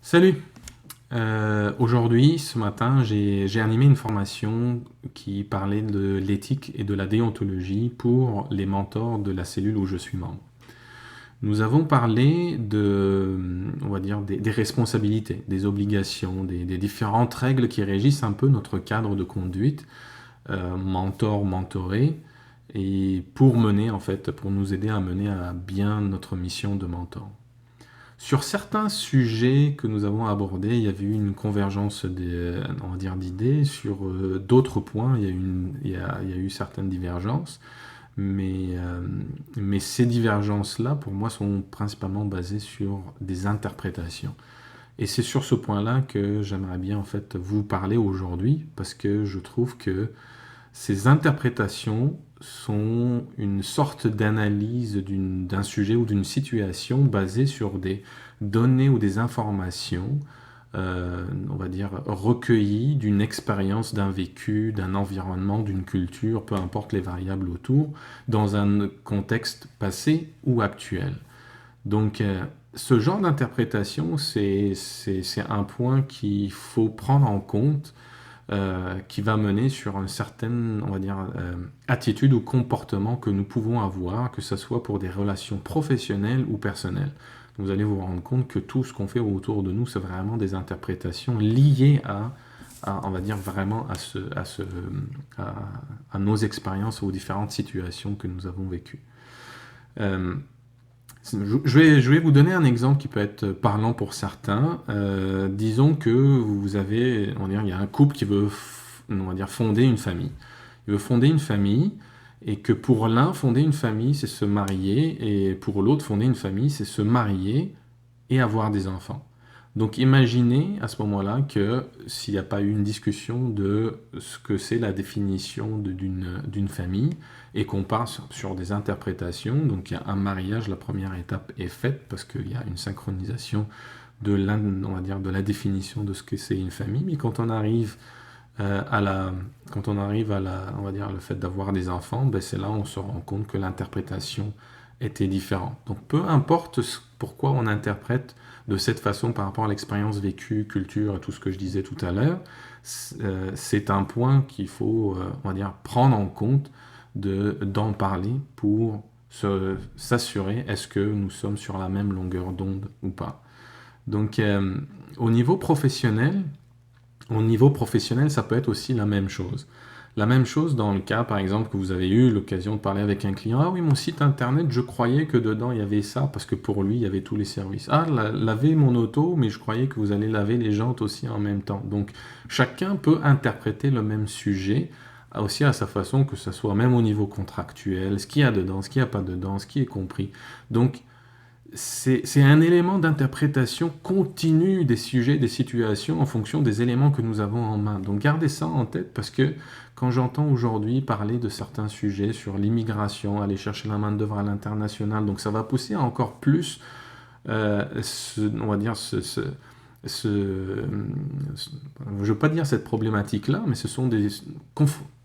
Salut! Aujourd'hui, ce matin, j'ai animé une formation qui parlait de l'éthique et de la déontologie pour les mentors de la cellule où je suis membre. Nous avons parlé on va dire, des responsabilités, des obligations, des différentes règles qui régissent un peu notre cadre de conduite, mentor, mentoré, et pour mener, en fait, pour nous aider à mener à bien notre mission de mentor. Sur certains sujets que nous avons abordés, il y avait eu une convergence on va dire, d'idées. Sur d'autres points, il y a eu certaines divergences. Mais, euh, mais ces divergences-là, pour moi, sont principalement basées sur des interprétations. Et c'est sur ce point-là que j'aimerais bien en fait vous parler aujourd'hui, parce que je trouve que ces interprétations sont une sorte d'analyse d'un sujet ou d'une situation basée sur des données ou des informations, on va dire, recueillies d'une expérience, d'un vécu, d'un environnement, d'une culture, peu importe les variables autour, dans un contexte passé ou actuel. Donc, ce genre d'interprétation, c'est un point qu'il faut prendre en compte, qui va mener sur une certaine, on va dire, attitude ou comportement que nous pouvons avoir, que ce soit pour des relations professionnelles ou personnelles. Vous allez vous rendre compte que tout ce qu'on fait autour de nous, c'est vraiment des interprétations liées on va dire, vraiment à, à nos expériences ou aux différentes situations que nous avons vécues. Euh, je vais vous donner un exemple qui peut être parlant pour certains. Disons que vous avez, on va dire, il y a un couple qui veut, on va dire, fonder une famille. Il veut fonder une famille et que pour l'un, fonder une famille, c'est se marier et pour l'autre, fonder une famille, c'est se marier et avoir des enfants. Donc imaginez à ce moment-là que s'il n'y a pas eu une discussion de ce que c'est la définition d'une famille et qu'on part sur des interprétations, donc il y a un mariage, la première étape est faite parce qu'il y a une synchronisation on va dire, de la définition de ce que c'est une famille, mais quand on arrive on va dire, le fait d'avoir des enfants, ben c'est là où on se rend compte que l'interprétation était différente. Donc peu importe pourquoi on interprète de cette façon par rapport à l'expérience vécue, culture et tout ce que je disais tout à l'heure, c'est un point qu'il faut, on va dire, prendre en compte, d'en parler pour s'assurer est-ce que nous sommes sur la même longueur d'onde ou pas. Donc au niveau professionnel, ça peut être aussi la même chose. La même chose dans le cas, par exemple, que vous avez eu l'occasion de parler avec un client. Ah oui, mon site internet, je croyais que dedans il y avait ça, parce que pour lui, il y avait tous les services. Ah, laver mon auto, mais je croyais que vous allez laver les jantes aussi en même temps. Donc, chacun peut interpréter le même sujet, aussi à sa façon, que ce soit même au niveau contractuel, ce qu'il y a dedans, ce qu'il n'y a pas dedans, ce qui est compris. Donc, c'est un élément d'interprétation continue des sujets, des situations en fonction des éléments que nous avons en main. Donc gardez ça en tête parce que quand j'entends aujourd'hui parler de certains sujets sur l'immigration, aller chercher la main-d'œuvre à l'international, donc ça va pousser à encore plus, on va dire, je ne veux pas dire cette problématique-là, mais ce sont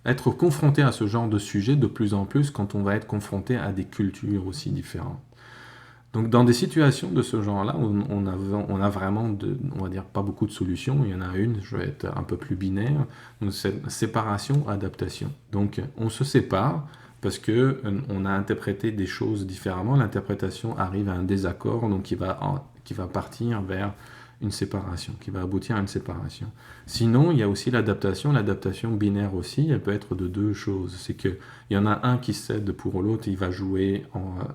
être confronté à ce genre de sujet de plus en plus quand on va être confronté à des cultures aussi différentes. Donc dans des situations de ce genre-là, on a vraiment, on va dire, pas beaucoup de solutions. Il y en a une, je vais être un peu plus binaire, donc c'est séparation, adaptation. Donc on se sépare parce que on a interprété des choses différemment. L'interprétation arrive à un désaccord, donc qui va partir vers une séparation, qui va aboutir à une séparation. Sinon, il y a aussi l'adaptation binaire aussi, elle peut être de deux choses. C'est qu'il y en a un qui cède pour l'autre, il va jouer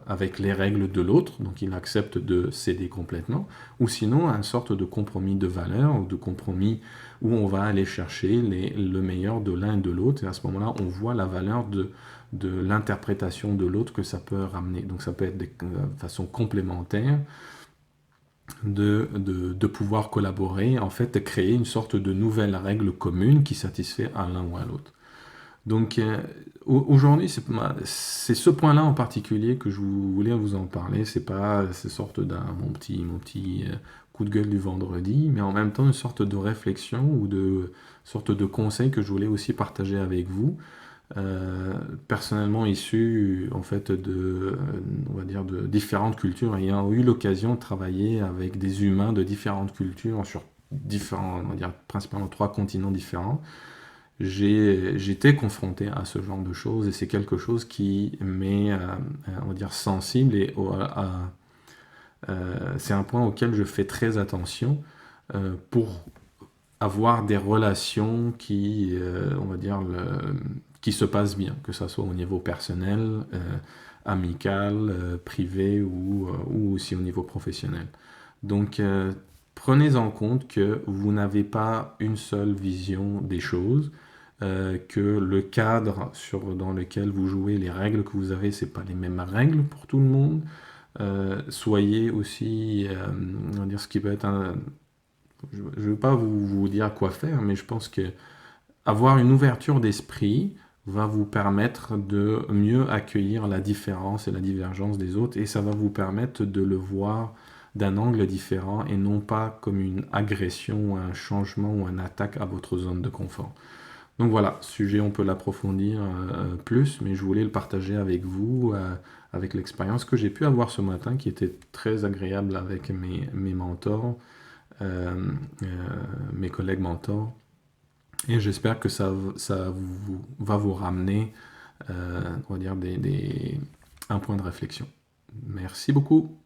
avec les règles de l'autre, donc il accepte de céder complètement, ou sinon une sorte de compromis de valeur, ou de compromis où on va aller chercher le meilleur de l'un et de l'autre, et à ce moment-là, on voit la valeur de l'interprétation de l'autre que ça peut ramener. Donc ça peut être de façon complémentaire, de pouvoir collaborer, en fait, de créer une sorte de nouvelle règle commune qui satisfait à l'un ou à l'autre. Donc aujourd'hui, c'est ce point-là en particulier que je voulais vous en parler. C'est pas cette sorte mon petit coup de gueule du vendredi, mais en même temps une sorte de réflexion ou de sorte de conseil que je voulais aussi partager avec vous, personnellement issus en fait on va dire de différentes cultures, ayant eu l'occasion de travailler avec des humains de différentes cultures sur différents, on va dire principalement 3 continents différents. J'étais confronté à ce genre de choses et c'est quelque chose qui m'est, on va dire, sensible et c'est un point auquel je fais très attention pour avoir des relations qui, on va dire, qui se passent bien, que ce soit au niveau personnel, amical, privé ou aussi au niveau professionnel. Donc, prenez en compte que vous n'avez pas une seule vision des choses, que le cadre dans lequel vous jouez, les règles que vous avez, c'est pas les mêmes règles pour tout le monde. Soyez aussi, on va dire, ce qui peut être je ne veux pas vous dire quoi faire, mais je pense que avoir une ouverture d'esprit va vous permettre de mieux accueillir la différence et la divergence des autres, et ça va vous permettre de le voir d'un angle différent et non pas comme une agression, un changement ou une attaque à votre zone de confort. Donc voilà, ce sujet, on peut l'approfondir plus, mais je voulais le partager avec vous, avec l'expérience que j'ai pu avoir ce matin, qui était très agréable avec mes mentors, euh, euh, mes collègues mentors. Et j'espère que ça va vous ramener, on va dire, un point de réflexion. Merci beaucoup.